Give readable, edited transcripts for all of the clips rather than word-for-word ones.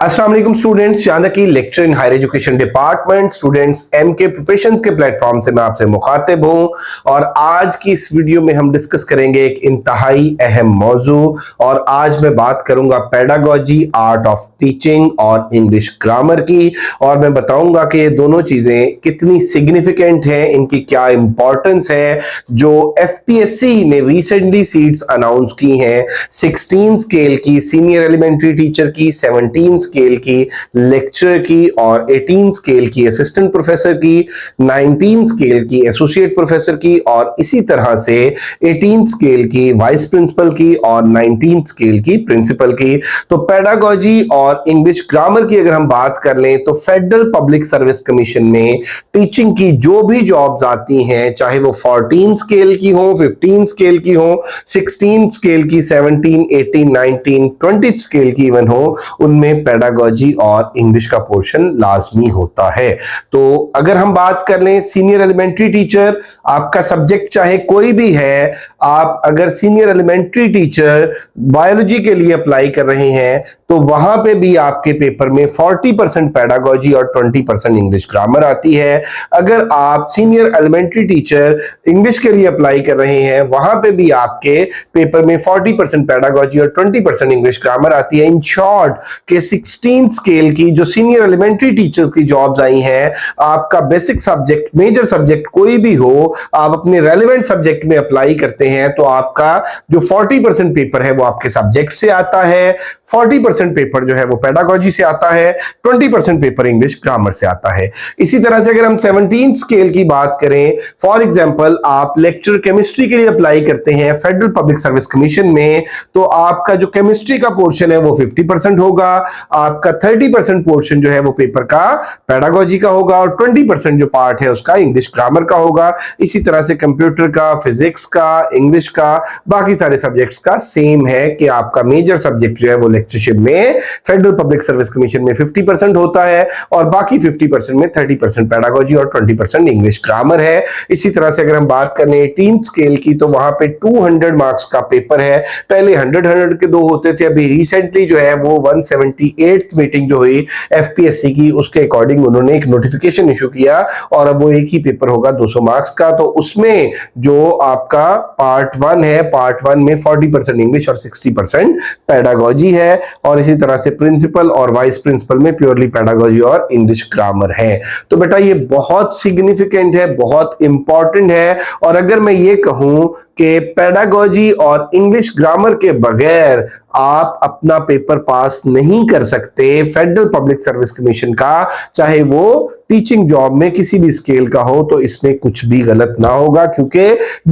अस्सलाम वालेकुम स्टूडेंट्स, चांदा की lecture in higher education department students एम के प्रिपरेशंस के प्लेटफॉर्म से मैं आपसे मुखातिब हूं और आज की इस वीडियो में हम डिस्कस करेंगे एक इंतहाई अहम मौजू। और आज मैं बात करूंगा पेडागोजी, आर्ट ऑफ टीचिंग और इंग्लिश ग्रामर की। और मैं बताऊंगा कि ये दोनों चीजें कितनी सिग्निफिकेंट हैं, इनकी क्या इंपॉर्टेंस है। जो एफपीएससी ने रिसेंटली सीट्स अनाउंस की हैं 16 स्केल की सीनियर एलिमेंट्री टीचर की, 17 स्केल की लेक्चर की और 18 स्केल की असिस्टेंट प्रोफेसर की, 19 स्केल की एसोसिएट प्रोफेसर की और इसी तरह से 18 स्केल की वाइस प्रिंसिपल की और 19 स्केल की प्रिंसिपल की। तो पेडागोजी और इंग्लिश ग्रामर की अगर हम बात कर लें तो फेडरल पब्लिक सर्विस कमीशन में टीचिंग की जो भी जॉब्स आती हैं, चाहे वो 14 स्केल की हो, 15 स्केल की हो, 16 स्केल की, 17, 18, 19, 20 स्केल की इवन हो, उनमें पेडागोजी और इंग्लिश का पोर्शन लाजमी होता है। तो अगर हम बात कर लें सीनियर एलिमेंट्री टीचर, आपका सब्जेक्ट चाहे कोई भी है, आप अगर सीनियर एलिमेंट्री टीचर बायोलॉजी के लिए अप्लाई कर रहे हैं तो वहां पे भी आपके पेपर में 40% पेडागोजी और 20% इंग्लिश ग्रामर आती है। अगर आप सीनियर एलिमेंट्री टीचर इंग्लिश के लिए अप्लाई कर रहे हैं, वहां पे भी आपके पेपर में 40% पेडागोजी और 20% इंग्लिश ग्रामर आती है। इन शॉर्ट के 16 स्केल की जो सीनियर एलिमेंट्री टीचर की जॉब्स आई हैं, आपका बेसिक सब्जेक्ट, मेजर सब्जेक्ट कोई भी हो, आप अपने रेलेवेंट सब्जेक्ट में अप्लाई करते हैं तो आपका जो 40% पेपर है वो आपके सब्जेक्ट से आता है, 40% पेपर जो है वो पेडागोजी से आता है, 20% पेपर इंग्लिश ग्रामर से आता है। इसी तरह से अगर हम 17 स्केल की बात करें, फॉर एग्जांपल आप लेक्चर केमिस्ट्री के लिए अप्लाई करते हैं फेडरल पब्लिक सर्विस कमीशन में, तो आपका जो केमिस्ट्री का पोर्शन है वो 50% होगा, आपका 30% पोर्शन जो है वो पेपर का पेडागोजी का होगा और 20% जो पार्ट है उसका इंग्लिश ग्रामर का होगा। इसी तरह से कंप्यूटर का, फिजिक्स का, इंग्लिश का, बाकी सारे सब्जेक्ट्स का सेम है कि आपका मेजर सब्जेक्ट जो है वो लेक्चरशिप में फेडरल पब्लिक सर्विस कमीशन में 50% होता है और बाकी 50% में 30% पेडागोजी और 20% इंग्लिश ग्रामर है। इसी तरह से अगर हम बात करें 18 स्केल की तो वहां पे 200 मार्क्स का पेपर है। पहले 100 के दो होते थे, अभी रिसेंटली जो है वो 178th मीटिंग जो हुई एफपीएससी की, उसके अकॉर्डिंग उन्होंने एक नोटिफिकेशन इशू किया और अब वो एक ही पेपर होगा 200 मार्क्स का। तो उसमें जो आपका पार्ट 1 है, पार्ट 1 में 40% इंग्लिश और 60% पेडागोजी है और इसी तरह से प्रिंसिपल और वाइस प्रिंसिपल में प्योरली पेडागोजी और इंग्लिश ग्रामर है। तो बेटा ये बहुत सिग्निफिकेंट है, बहुत इंपॉर्टेंट है। और अगर मैं ये कहूं कि पेडागोजी और इंग्लिश ग्रामर के बगैर आप अपना पेपर पास नहीं कर सकते फेडरल पब्लिक सर्विस कमीशन का, चाहे वो टीचिंग जॉब में किसी भी स्केल का हो, तो इसमें कुछ भी गलत ना होगा, क्योंकि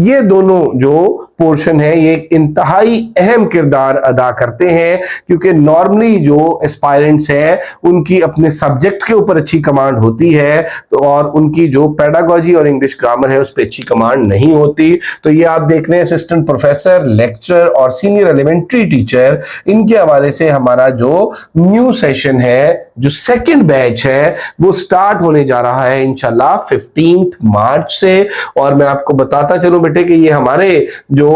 ये दोनों जो पोर्शन है ये इंतहाई अहम किरदार अदा करते हैं। क्योंकि नॉर्मली जो एस्पायरेंट्स हैं उनकी अपने सब्जेक्ट के ऊपर अच्छी कमांड होती है तो और उनकी जो पेडागोजी और इंग्लिश ग्रामर है उस पर अच्छी कमांड नहीं होती। तो ये आप देख रहे हैं असिस्टेंट प्रोफेसर, लेक्चरर और सीनियर एलिमेंट्री टीचर, इनके हवाले से हमारा जो न्यू सेशन है, जो सेकंड बैच है, वो स्टार्ट होने जा रहा है इंशाल्लाह 15 मार्च से। और मैं आपको बताता चलूं बेटे कि ये हमारे जो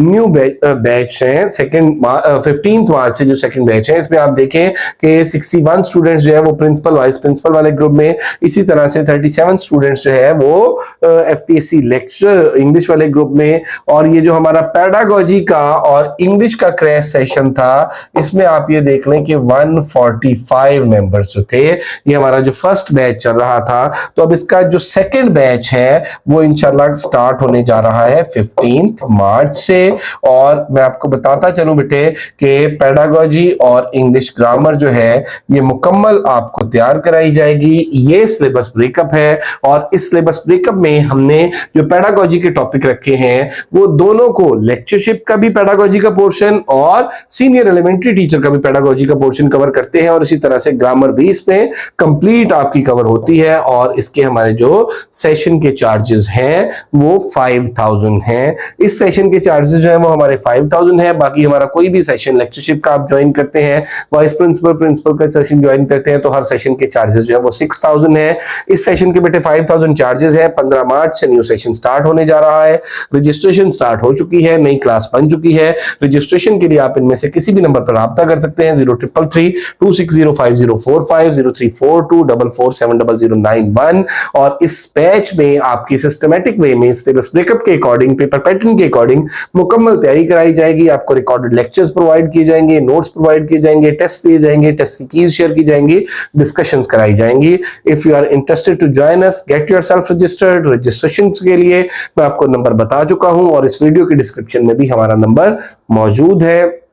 न्यू बैच है 15 मार्च से जो सेकंड बैच है, इसमें आप देखें कि 61 स्टूडेंट्स जो है वो प्रिंसिपल वाइस प्रिंसिपल वाले ग्रुप में, इसी तरह से 37 स्टूडेंट्स जो है वो एफपीएससी लेक्चर इंग्लिश वाले ग्रुप में। और ये जो हमारा पेडागोजी का और इंग्लिश का क्रैश सेशन था, इसमें आप ये देख लें कि 145 मेंबर्स जो थे, ये हमारा जो फर्स्ट बैच चल रहा था। तो अब इसका जो सेकंड बैच है वो इंशाल्लाह स्टार्ट होने जा रहा है 15 मार्च से। और मैं आपको बताता चलूं बेटे कि पेडागोजी और इंग्लिश ग्रामर जो है ये मुकम्मल आपको तैयार कराई जाएगी। ये सिलेबस ब्रेकअप है और इस सिलेबस ब्रेकअप में हमने जो पेडागोजी के टॉपिक रखे हैं वो दोनों को, लेक्चरशिप का भी पेडागोजी का पोर्शन और सीनियर एलिमेंट्री टीचर का भी पेडागोजी का पोर्शन कवर करते हैं और इसी तरह से ग्रामर ग्रामर बेस पे कंप्लीट आपकी कवर होती है। और इसके हमारे जो सेशन के चार्जेस हैं वो 5000 हैं। इस सेशन के चार्जेस जो है वो हमारे 5000 है। बाकी हमारा कोई भी सेशन लेक्चरशिप का आप ज्वाइन करते हैं, वाइस प्रिंसिपल प्रिंसिपल का सेशन ज्वाइन करते हैं, तो हर सेशन के चार्जेस जो है वो 6000 है। इस सेशन के बेटे 5000 चार्जेस है। 15 मार्च से न्यू सेशन स्टार्ट होने जा रहा है। रजिस्ट्रेशन स्टार्ट हो चुकी है, नई क्लास बन चुकी है। रजिस्ट्रेशन के लिए आप इनमें से किसी भी नंबर पर राब्ता कर सकते हैं, 033326050450 0342447091। और इस बैच में आपकी सिस्टमेटिक वे में सिलेबस ब्रेकअप के अकॉर्डिंग, पेपर पैटर्न के अकॉर्डिंग मुकम्मल तैयारी कराई जाएगी। आपको रिकॉर्डेड लेक्चर्स प्रोवाइड किए जाएंगे, नोट्स प्रोवाइड किए जाएंगे, टेस्ट दिए जाएंगे, टेस्ट की कीज शेयर की जाएंगी, डिस्कशंस कराई जाएंगी। If you are interested to join us, get yourself registered. Registration के लिए मैं आपको नंबर बता चुका हूं और इस वीडियो के डिस्क्रिप्शन में भी हमारा नंबर मौजूद है।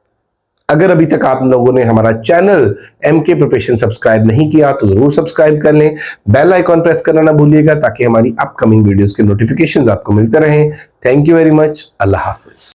अगर अभी तक आप लोगों ने हमारा चैनल एमके प्रिपरेशन सब्सक्राइब नहीं किया तो जरूर सब्सक्राइब कर लें। बेल आइकॉन प्रेस करना ना भूलिएगा ताकि हमारी अपकमिंग वीडियोस के नोटिफिकेशंस आपको मिलते रहें। Thank you very much. Allah Hafiz.